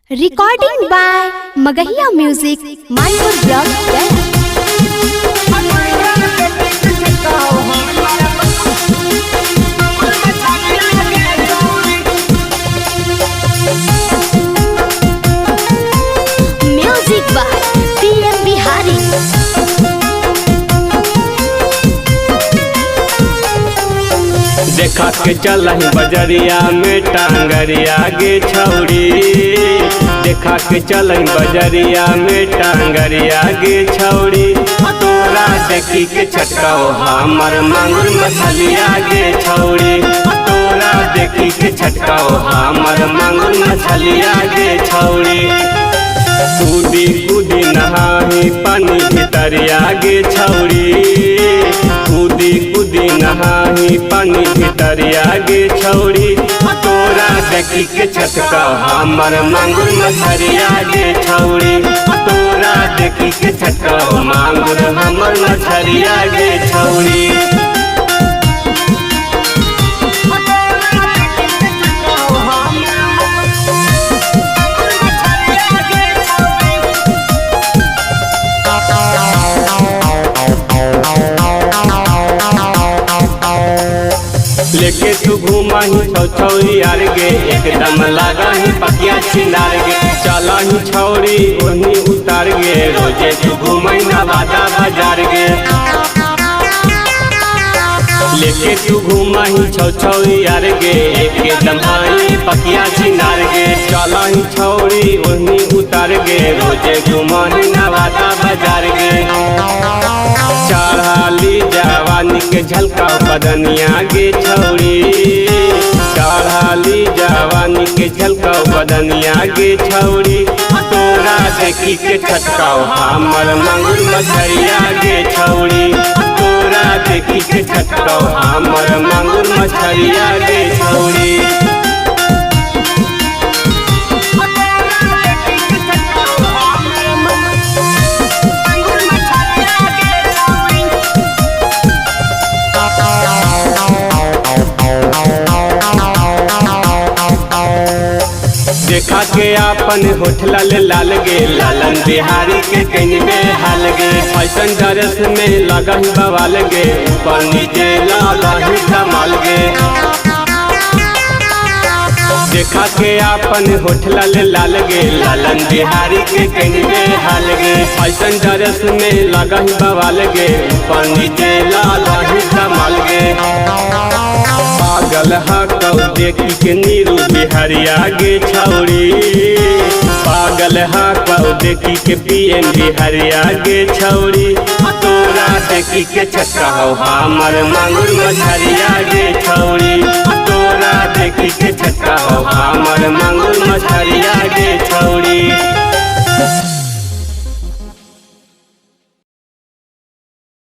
Recording by Magahiya Music, Manpur Block, Gaya. Music by PM Bihari. देखा के चलही बजरिया में टांगरिया गे छौड़ी। देखा के चलही बजरिया में टांगरिया गे छौड़ी। तोरा देखी के छटकाओ हमर मांगुर मछलिया गे छौड़ी। तोरा देखी के छटकाओ हमर मांगुर मछलिया गे छौड़ी। कूदी कूदी नहाही पानी भितरिया गे छौड़ी। कूदी कूदी नहाही पानी भितरिया गे छौड़ी। तोरा देखी के छटका हमर मांगुर मछरिया गे छौड़ी। तोरा देखी के छटका मांगुर हमर मछरिया गे छौड़ी। लेके तू घूमही छौरी आर गे एकदम लगा ही पकिया छिनार गे। चला ही छौरी ओढ़नी उतार गे रोजे तू घूमही नवादा बाजार गे। लेके तू घूमही छौरी आर गे एकदम ही पकिया छिनार गे। चला ही छौरी ओढ़नी उतार गे रोजे घूमही नवादा बाजार गे। चढ़ाली जवानी के झलका बदनिया गे छौड़ी। चढ़ाली जवानी के झलका बदनिया गे छौड़ी। तोरा देखी के छटकाओ हमर मांगुर मछरिया गे छौड़ी। तोरा देखी के छटकाओ हमर मांगुर मछरिया गे छौड़ी। देखा के आपन होठला ले लाल गे लालन बिहारी के कहीं में हाल गे। फैशन ड्रेस में लगा ही बवाल गे ऊपर नीचे लगा ही धमाल गे। देखा के आपन होठला ले लाल गे लालन बिहारी के कहीं में हाल गे। फैशन ड्रेस में लगा ही बवाल गे ऊपर नीचे लगा ही धमाल गे। पागल हकौ देखी के नीरू बिहारिया गे छौड़ी। पागल हकौ देखी के PM बिहारिया गे छौड़ी। तोरा देखी के छटकाओ हमर मांगुर मछरिया गे छौड़ी। तोरा देखी के छटकाओ हमर मांगुर मछरिया